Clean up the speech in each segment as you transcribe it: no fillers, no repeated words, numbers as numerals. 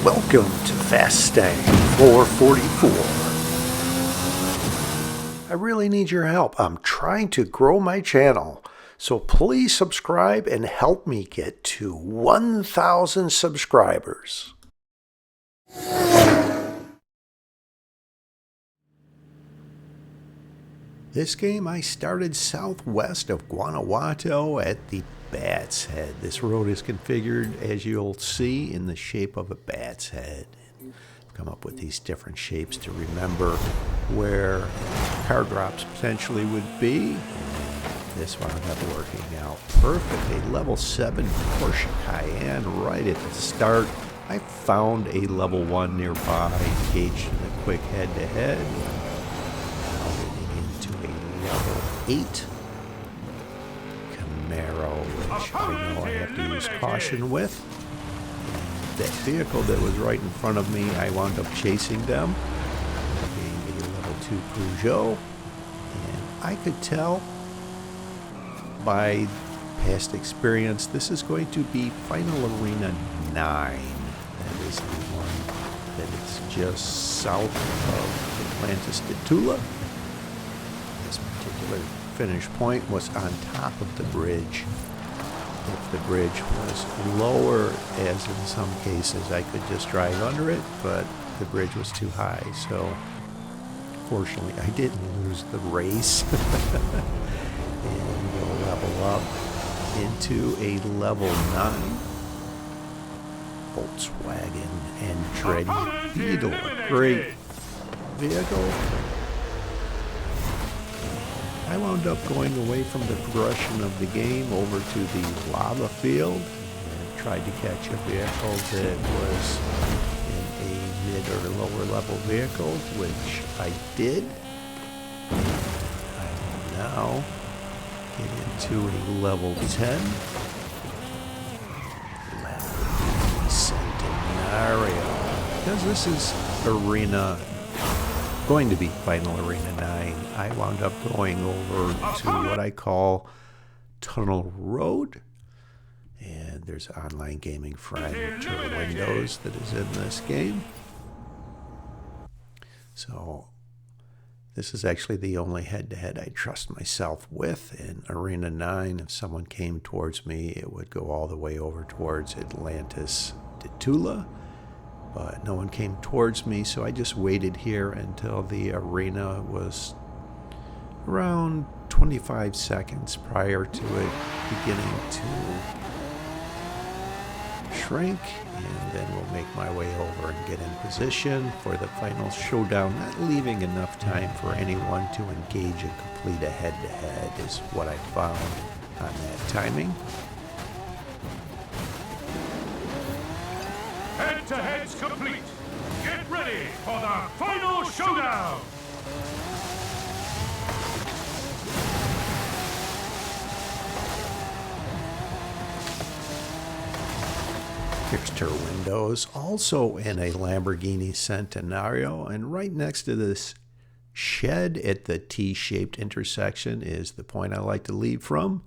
Welcome to Fastang 444. I really need your help. I'm trying to grow my channel, so please subscribe and help me get to 1,000 subscribers. This game I started southwest of Guanajuato at the Bat's Head. This road is configured, as you'll see, in the shape of a bat's head. I've come up with these different shapes to remember where car drops potentially would be. This wound up working out perfect. A level 7 Porsche Cayenne right at the start. I found a level 1 nearby, engaged in a quick head-to-head. Level 8 Camaro, which I know I have to use caution with. That vehicle that was right in front of me, I wound up chasing them, being a level 2 Peugeot, and I could tell by past experience this is going to be Final Arena 9. That is the one that is just south of Atlantis de Tula. This particular finish point was on top of the bridge. If the bridge was lower, as in some cases, I could just drive under it, but the bridge was too high, so fortunately I didn't lose the race. And we'll level up into a level 9 Volkswagen and Beetle. Great vehicle. I wound up going away from the progression of the game over to the lava field and tried to catch a vehicle that was in a mid or lower level vehicle, which I did. I will now get into a level 10 Lamborghini Centenario, because this is going to be Final Arena 9. I wound up going over to what I call Tunnel Road, and there's an online gaming friend, Turtle Windows, that is in this game. So this is actually the only head-to-head I trust myself with. In Arena 9, if someone came towards me, it would go all the way over towards Atlantis de Tula. But no one came towards me, so I just waited here until the arena was around 25 seconds prior to it beginning to shrink, and then we'll make my way over and get in position for the final showdown, not leaving enough time for anyone to engage and complete a head-to-head is what I found on that timing. Head-to-head's complete. Get ready for the final showdown! Here's Turtle Windows, also in a Lamborghini Centenario, and right next to this shed at the T-shaped intersection is the point I like to leave from.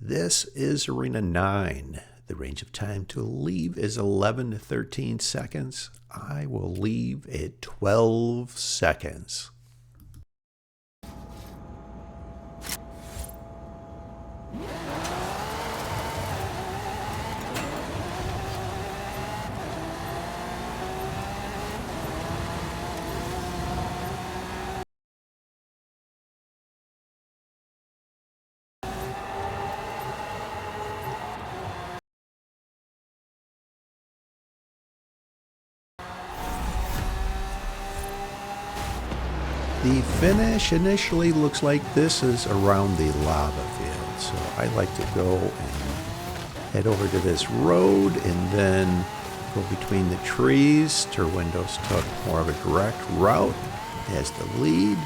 This is Arena 9. The range of time to leave is 11 to 13 seconds. I will leave at 12 seconds. The finish initially looks like this is around the lava field, so I like to go and head over to this road and then go between the trees. Turtle Windows took more of a direct route as the lead.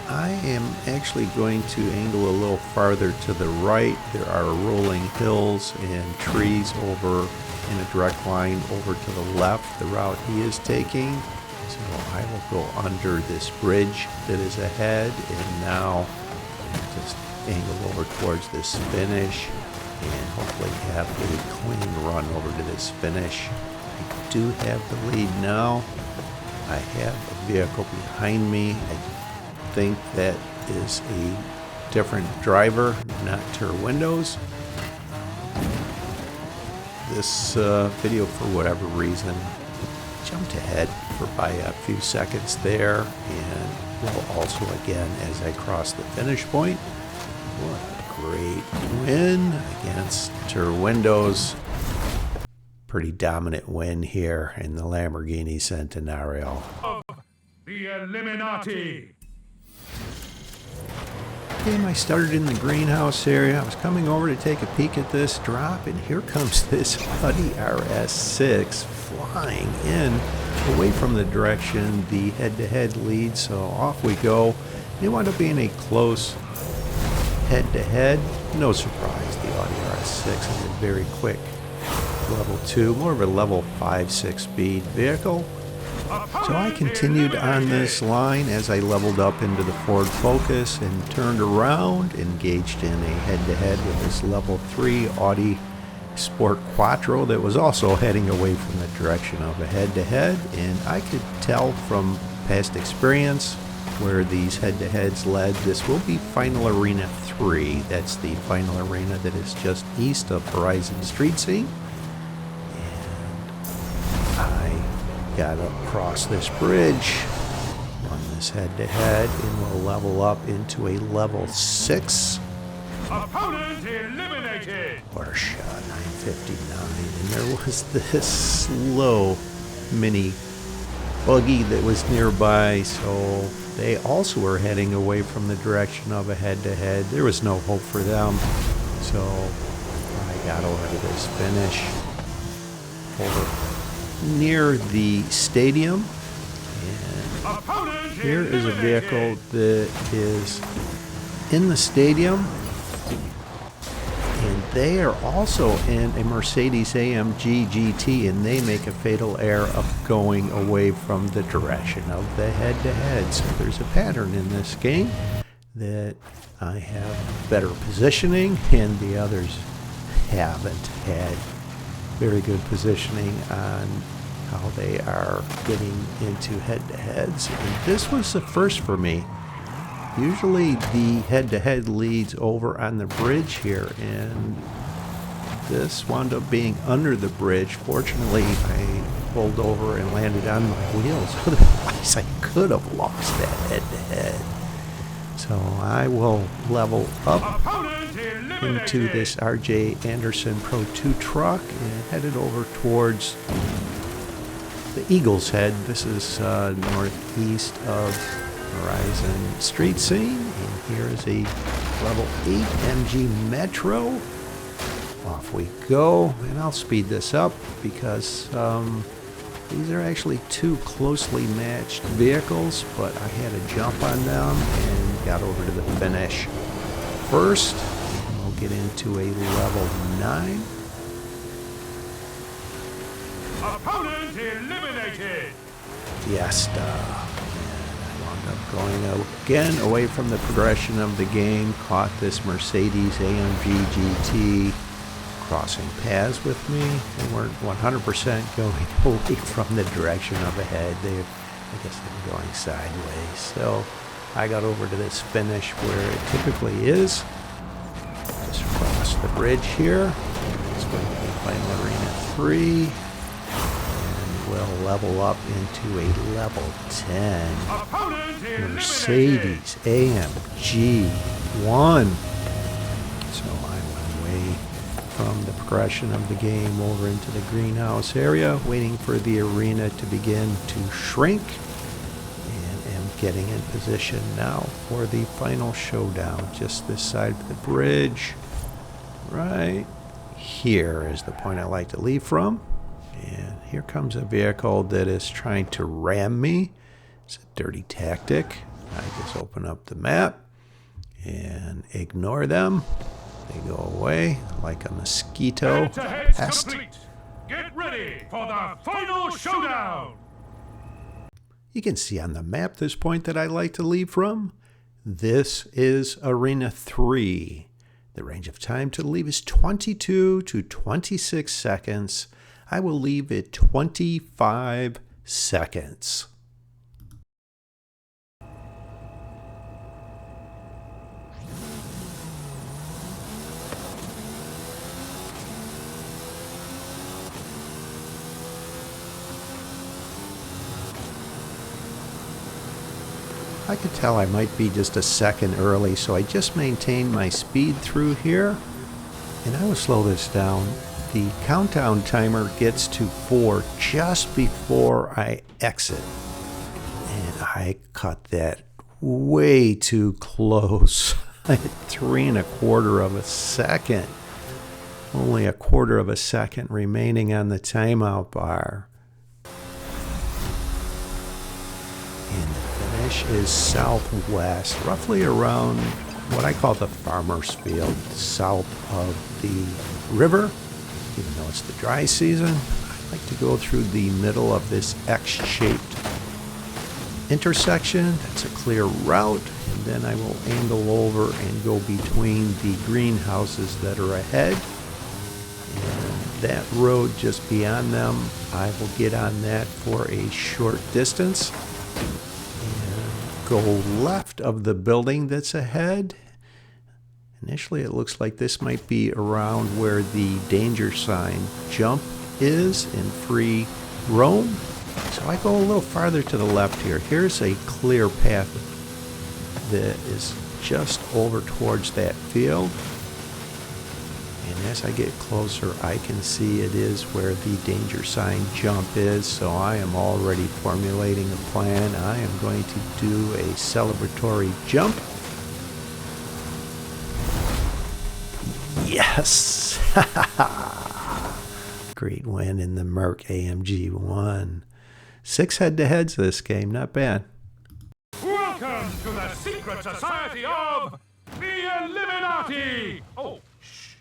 I am actually going to angle a little farther to the right. There are rolling hills and trees over in a direct line over to the left, the route he is taking. So I will go under this bridge that is ahead, and now just angle over towards this finish and hopefully have a clean run over to this finish. do have the lead now. I have a vehicle behind me. I think that is a different driver, not Tur Windows. This video, for whatever reason, jumped ahead by a few seconds there, and will also again as I cross the finish point. What a great win against Tur Windows. Pretty dominant win here in the Lamborghini Centenario. The Illuminati. Okay, I started in the greenhouse area. I was coming over to take a peek at this drop, and here comes this Audi RS6 flying in away from the direction the head-to-head leads. So off we go. It wound up being a close head-to-head. No surprise, the Audi RS6 is a very quick level 2, more of a level 5-6 speed vehicle. So I continued on this line as I leveled up into the Ford Focus and turned around, engaged in a head-to-head with this level 3 Audi Sport Quattro that was also heading away from the direction of a head-to-head. And I could tell from past experience where these head-to-heads led, this will be Final Arena 3. That's the final arena that is just east of Horizon Street Scene. Got across this bridge on this head-to-head, and we'll level up into a level 6. Opponent eliminated. Porsche 959, and there was this slow mini buggy that was nearby, so they also were heading away from the direction of a head-to-head. There was no hope for them, so I got over to this finish over near the stadium, and here is a vehicle that is in the stadium, and they are also in a Mercedes AMG GT, and they make a fatal error of going away from the direction of the head-to-head. So there's a pattern in this game that I have better positioning and the others haven't had very good positioning on how they are getting into head-to-heads. And this was the first for me. Usually the head-to-head leads over on the bridge here, and this wound up being under the bridge. Fortunately, I pulled over and landed on my wheels. Otherwise, I could have lost that head-to-head. So I will level up into this RJ Anderson Pro 2 truck and headed over towards the Eagles Head. This is northeast of Horizon Street Scene, and here is a level 8 MG Metro. Off we go, and I'll speed this up because these are actually two closely matched vehicles, but I had a jump on them and got over to the finish first. And we'll get into a level 9. Opponent eliminated. Fiesta. And I wound up going again away from the progression of the game. Caught this Mercedes AMG GT crossing paths with me. They weren't 100% going away from the direction of a head. I guess they were going sideways. So I got over to this finish where it typically is. Just across the bridge here. It's going to be Final Arena 3. Will level up into a level 10 Mercedes AMG 1. So I went away from the progression of the game over into the greenhouse area, waiting for the arena to begin to shrink, and am getting in position now for the final showdown. Just this side of the bridge, right here is the point I like to leave from. And here comes a vehicle that is trying to ram me. It's a dirty tactic. I just open up the map and ignore them. They go away like a mosquito pest. Complete. Get ready for the final showdown. You can see on the map this point that I like to leave from. This is Arena 3. The range of time to leave is 22 to 26 seconds. I will leave it 25 seconds. I could tell I might be just a second early, so I just maintained my speed through here. And I will slow this down. The countdown timer gets to 4 just before I exit. And I cut that way too close. I hit 3¼ of a second. Only 1/4 of a second remaining on the timeout bar. And the finish is southwest, roughly around what I call the farmer's field, south of the river. Even though it's the dry season, I like to go through the middle of this X-shaped intersection. That's a clear route, and then I will angle over and go between the greenhouses that are ahead. And that road just beyond them, I will get on that for a short distance and go left of the building that's ahead. Initially, it looks like this might be around where the danger sign jump is in free roam. So I go a little farther to the left here. Here's a clear path that is just over towards that field. And as I get closer, I can see it is where the danger sign jump is. So I am already formulating a plan. I am going to do a celebratory jump. Yes! Great win in the Merc AMG 1. 6 head-to-heads this game, not bad. Welcome to the secret society of the Illuminati! Oh, shh.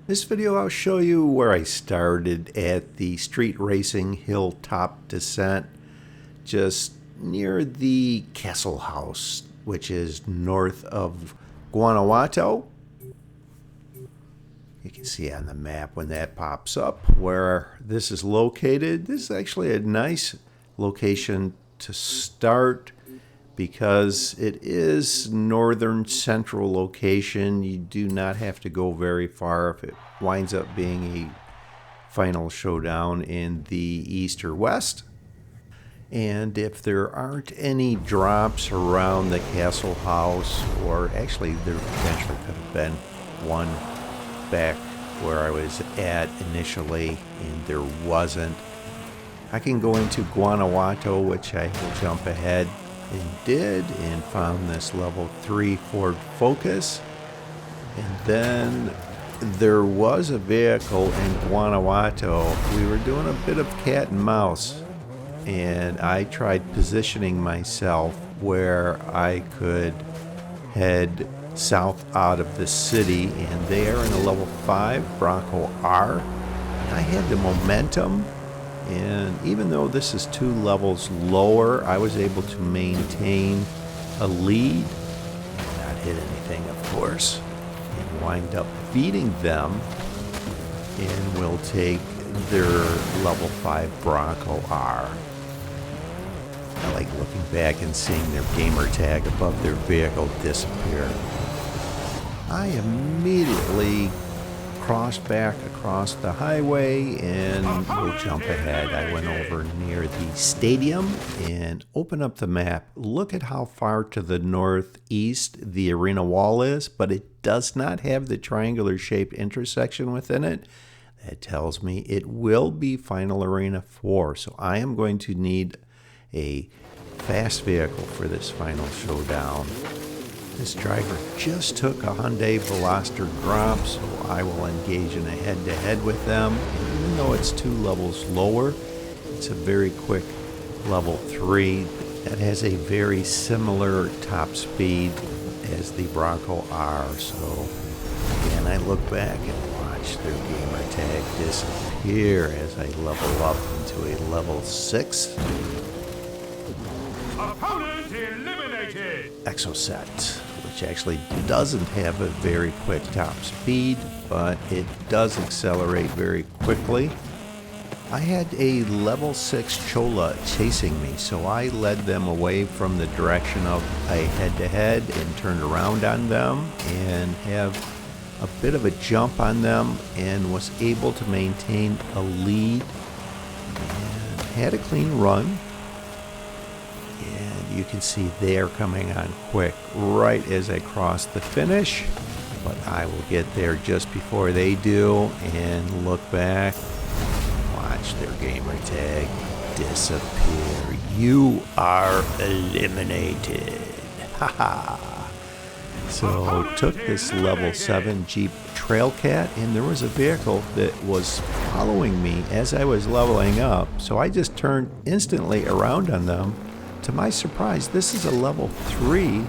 This video I'll show you where I started at the street racing hilltop descent, just near the Castle House, which is north of Guanajuato. You can see on the map when that pops up where this is located. This is actually a nice location to start because it is northern central location. You do not have to go very far if it winds up being a final showdown in the east or west. And if there aren't any drops around the Castle House, or actually there potentially could have been one back where I was at initially and there wasn't, I can go into Guanajuato, which I will jump ahead and did, and found this level 3 Ford Focus. And then there was a vehicle in Guanajuato. We were doing a bit of cat and mouse, and I tried positioning myself where I could head south out of the city, and there in a level 5 Bronco R, I had the momentum, and even though this is 2 levels lower, I was able to maintain a lead, not hit anything of course, and wind up beating them, and will take their level 5 Bronco R. I like looking back and seeing their gamer tag above their vehicle disappear. I immediately crossed back across the highway and will jump ahead. I went over near the stadium and open up the map. Look at how far to the northeast the arena wall is, but it does not have the triangular shaped intersection within it. That tells me it will be Final Arena 4. So I am going to need a fast vehicle for this final showdown. This driver just took a Hyundai Veloster drop, so I will engage in a head-to-head with them. And even though it's 2 levels lower, it's a very quick level 3 that has a very similar top speed as the Bronco R. So again, I look back and watch their gamer tag disappear as I level up into a level 6. Opponent eliminated! Exocet, which actually doesn't have a very quick top speed, but it does accelerate very quickly. I had a level 6 Chola chasing me, so I led them away from the direction of a head-to-head and turned around on them and have a bit of a jump on them and was able to maintain a lead and had a clean run. And you can see they're coming on quick right as I cross the finish, but I will get there just before they do and look back. Watch their gamer tag disappear. You are eliminated. Haha. So took this level 7 Jeep Trailcat, and there was a vehicle that was following me as I was leveling up. So I just turned instantly around on them. To my surprise, this is a level 3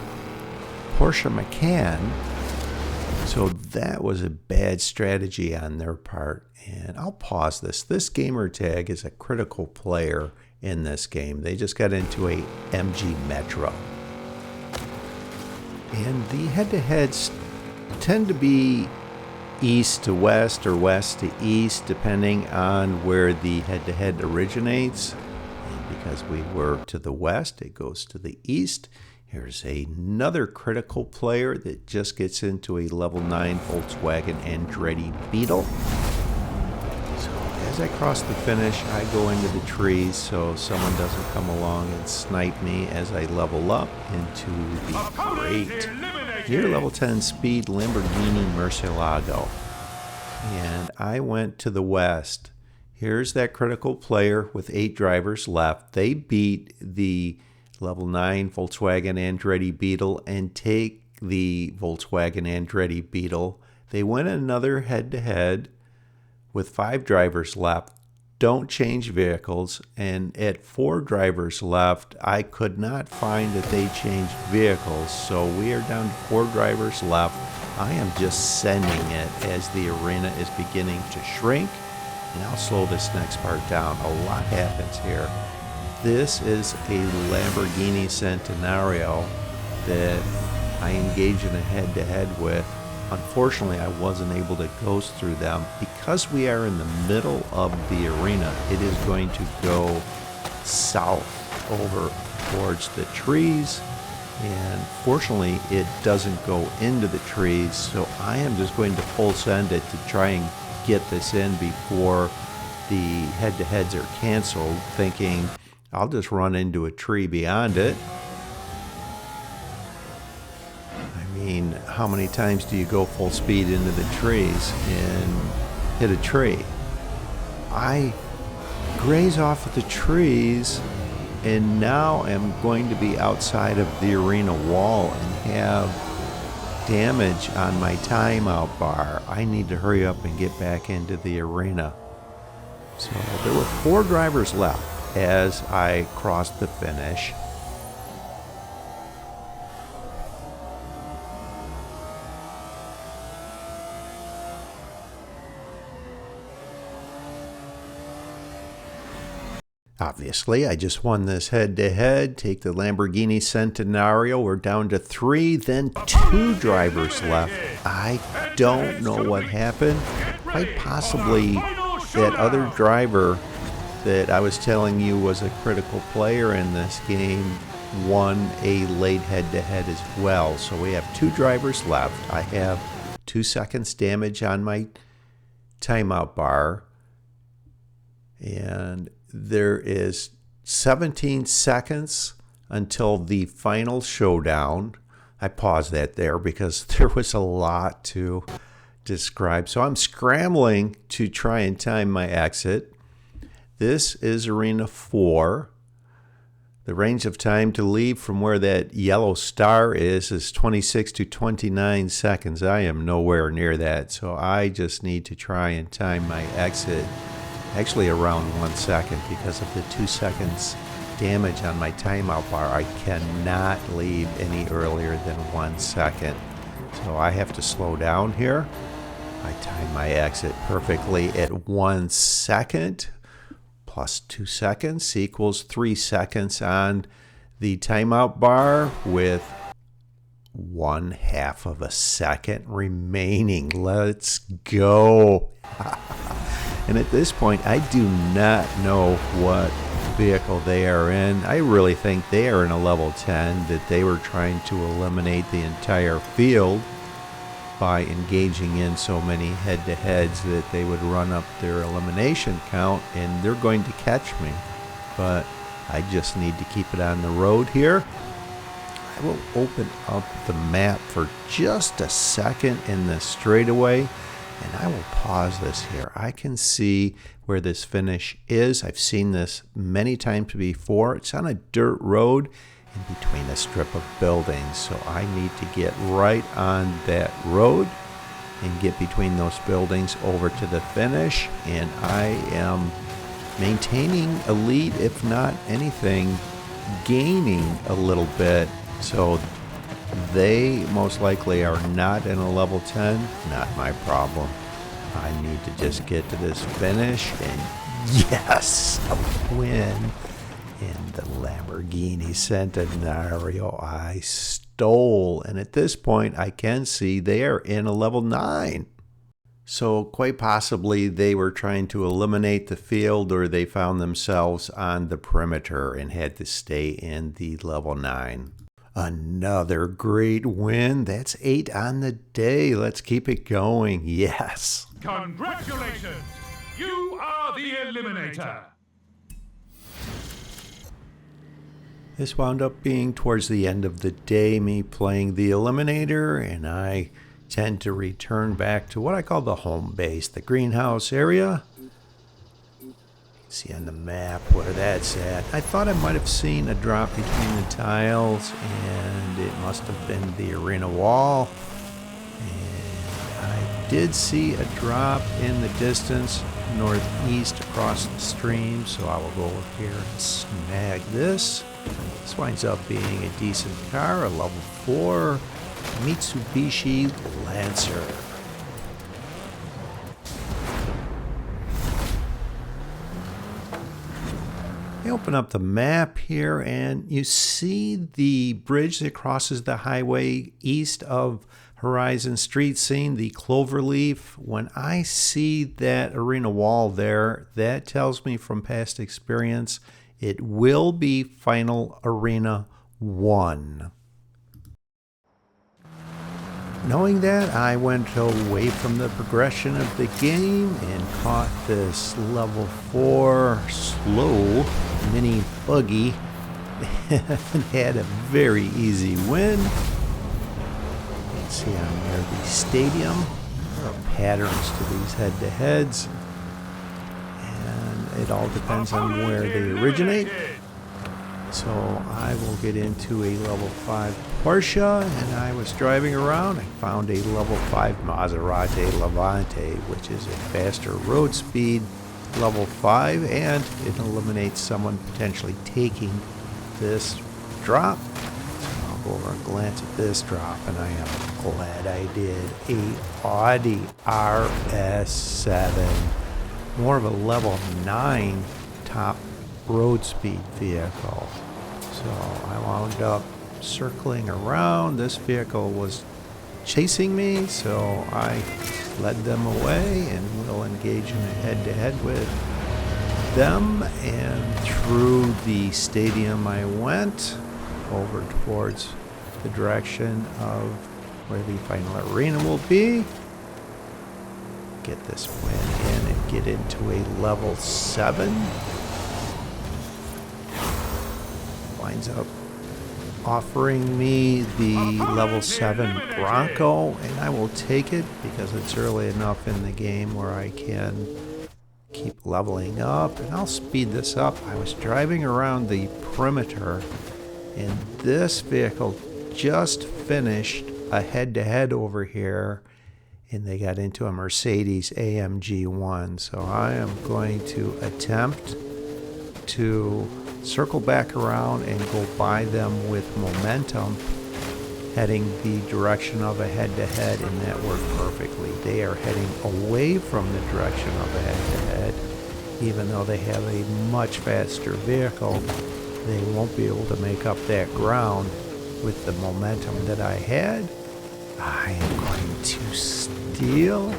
Porsche Macan. So that was a bad strategy on their part. And I'll pause this. This gamer tag is a critical player in this game. They just got into a MG Metro. And the head-to-heads tend to be east to west or west to east, depending on where the head-to-head originates. And because we were to the west, it goes to the east. Here's another critical player that just gets into a level 9 Volkswagen Andretti Beetle. So as I cross the finish, I go into the trees so someone doesn't come along and snipe me as I level up into the great near level 10 speed Lamborghini Murcielago. And I went to the west. Here's that critical player with 8 drivers left. They beat the level 9 Volkswagen Andretti Beetle and take the Volkswagen Andretti Beetle. They win another head-to-head with 5 drivers left. Don't change vehicles, and at 4 drivers left, I could not find that they changed vehicles, so we are down to 4 drivers left. I am just sending it as the arena is beginning to shrink, and I'll slow this next part down. A lot happens here. This is a Lamborghini Centenario that I engaged in a head-to-head with. Unfortunately, I wasn't able to coast through them. Because we are in the middle of the arena, it is going to go south over towards the trees. And fortunately, it doesn't go into the trees. So I am just going to full send it to try and get this in before the head-to-heads are canceled, thinking I'll just run into a tree beyond it. I mean, how many times do you go full speed into the trees and hit a tree? I graze off of the trees and now am going to be outside of the arena wall and have damage on my timeout bar. I need to hurry up and get back into the arena. So there were 4 drivers left as I crossed the finish. Obviously, I just won this head-to-head. Take the Lamborghini Centenario. We're down to 3, then 2 drivers left. I don't know what happened. Quite possibly that other driver that I was telling you was a critical player in this game won a late head-to-head as well. So we have 2 drivers left. I have 2 seconds damage on my timeout bar. And there is 17 seconds until the final showdown. I paused that there because there was a lot to describe. So I'm scrambling to try and time my exit. This is Arena 4. The range of time to leave from where that yellow star is 26 to 29 seconds. I am nowhere near that, so I just need to try and time my exit actually around 1 second because of the 2 seconds damage on my timeout bar. I cannot leave any earlier than 1 second. So I have to slow down here. I time my exit perfectly at 1 second. Plus 2 seconds equals 3 seconds on the timeout bar with 1/2 of a second remaining. Let's go. And at this point, I do not know what vehicle they are in. I really think they are in a level 10, that they were trying to eliminate the entire field by engaging in so many head-to-heads that they would run up their elimination count, and they're going to catch me. But I just need to keep it on the road here. I will open up the map for just a second in the straightaway, and I will pause this here. I can see where this finish is. I've seen this many times before. It's on a dirt road in between a strip of buildings, so I need to get right on that road and get between those buildings over to the finish, and I am maintaining a lead, if not anything, gaining a little bit. So they most likely are not in a level 10, not my problem. I need to just get to this finish, and yes, a win in the Lamborghini Centenario I stole. And at this point, I can see they are in a level 9. So quite possibly they were trying to eliminate the field, or they found themselves on the perimeter and had to stay in the level 9. Another great win. That's 8 on the day. Let's keep it going. Yes. Congratulations! You are the Eliminator! This wound up being towards the end of the day, me playing the Eliminator, and I tend to return back to what I call the home base, the greenhouse area. You can see on the map where that's at. I thought I might have seen a drop between the tiles, and it must have been the arena wall. And I did see a drop in the distance northeast across the stream, so I will go over here and snag this. This winds up being a decent car, a level 4 Mitsubishi Lancer. I open up the map here, and you see the bridge that crosses the highway east of Horizon Street, seeing the cloverleaf. When I see that arena wall there, that tells me from past experience it will be Final Arena 1. Knowing that, I went away from the progression of the game and caught this level 4 slow mini buggy and had a very easy win. You can see I'm near the stadium. There are patterns to these head-to-heads, and it all depends on where they originate. So I will get into a level 5 Porsche, and I was driving around. I found a level 5 Maserati Levante, which is a faster road speed level 5, and it eliminates someone potentially taking this drop. So I'll go over and glance at this drop, and I am glad I did. A Audi RS7, more of a level 9 top road speed vehicle. So I wound up circling around. This vehicle was chasing me, so I led them away and will engage in a head-to-head with them. And through the stadium I went over towards the direction of where the final arena will be. Get this win in and get into a level 7. Winds up offering me the level 7 Bronco, and I will take it because it's early enough in the game where I can keep leveling up, and I'll speed this up. I was driving around the perimeter, and this vehicle just finished a head-to-head over here, and they got into a Mercedes AMG 1. So I am going to attempt to circle back around and go by them with momentum, heading the direction of a head-to-head, and that worked perfectly. They are heading away from the direction of a head-to-head. Even though they have a much faster vehicle, they won't be able to make up that ground with the momentum that I had. I am going to steal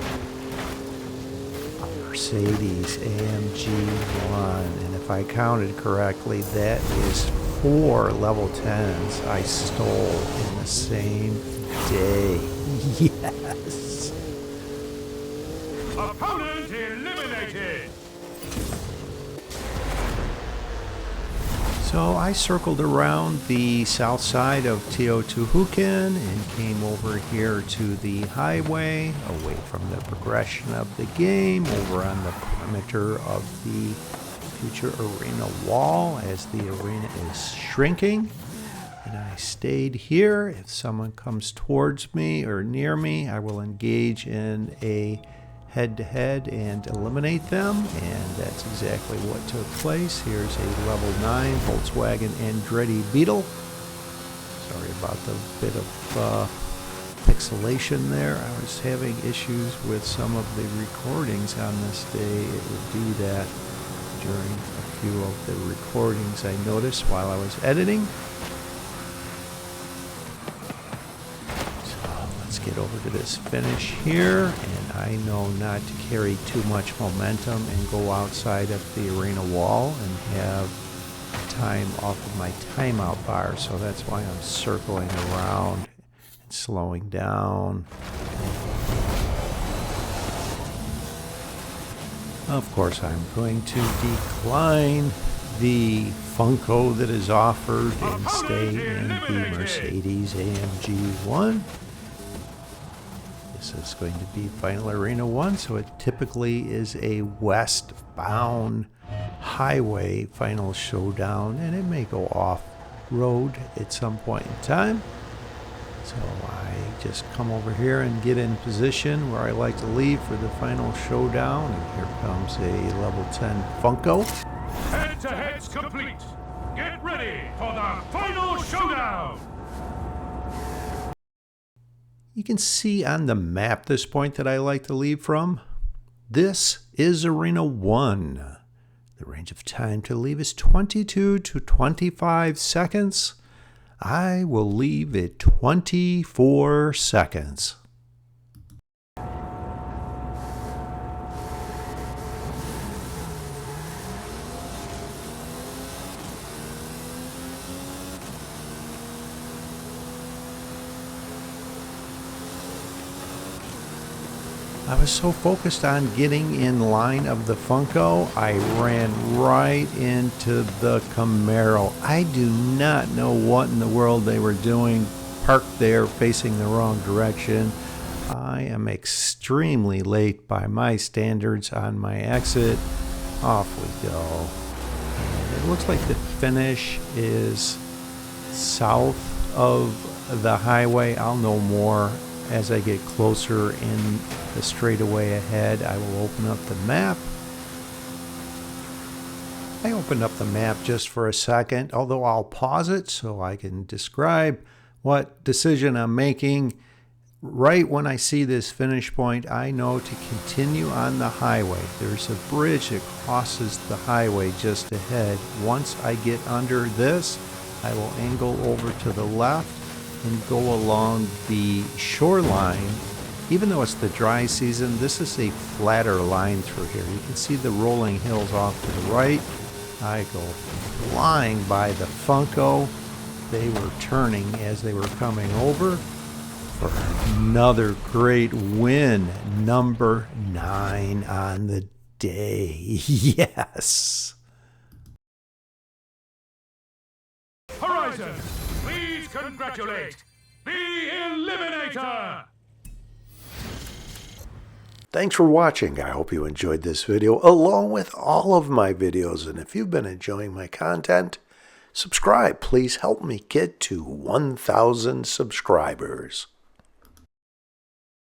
a Mercedes AMG 1. And if I counted correctly, that is 4 level 10s I stole in the same day. Yes! Opponent eliminated! So I circled around the south side of Teotihuacan and came over here to the highway, away from the progression of the game, over on the perimeter of the future arena wall as the arena is shrinking. And I stayed here. If someone comes towards me or near me, I will engage in a head-to-head and eliminate them, and that's exactly what took place. Here's a level 9 Volkswagen Andretti Beetle. Sorry about the bit of pixelation there. I was having issues with some of the recordings on this day. It would do that during a few of the recordings I noticed while I was editing. Get over to this finish here, and I know not to carry too much momentum and go outside of the arena wall and have time off of my timeout bar, so that's why I'm circling around and slowing down. Of course, I'm going to decline the Funko that is offered and stay in the Mercedes AMG 1. This is going to be Final Arena 1, so it typically is a westbound highway final showdown, and it may go off-road at some point in time. So I just come over here and get in position where I like to leave for the final showdown, and here comes a level 10 Funko. Head-to-heads complete. Get ready for the final showdown. You can see on the map this point that I like to leave from. This is Arena 1. The range of time to leave is 22 to 25 seconds. I will leave at 24 seconds. I was so focused on getting in line of the Funko, I ran right into the Camaro. I do not know what in the world they were doing, parked there facing the wrong direction. I am extremely late by my standards on my exit. Off we go. And it looks like the finish is south of the highway. I'll know more as I get closer in the straightaway ahead. I will open up the map. I opened up the map just for a second, although I'll pause it so I can describe what decision I'm making. Right when I see this finish point, I know to continue on the highway. There's a bridge that crosses the highway just ahead. Once I get under this, I will angle over to the left and go along the shoreline. Even though it's the dry season, this is a flatter line through here. You can see the rolling hills off to the right. I go flying by the Funko. They were turning as they were coming over for another great win. Number 9 on the day. Yes. Horizon, please congratulate the Eliminator! Thanks for watching. I hope you enjoyed this video along with all of my videos. And if you've been enjoying my content, subscribe. Please help me get to 1,000 subscribers.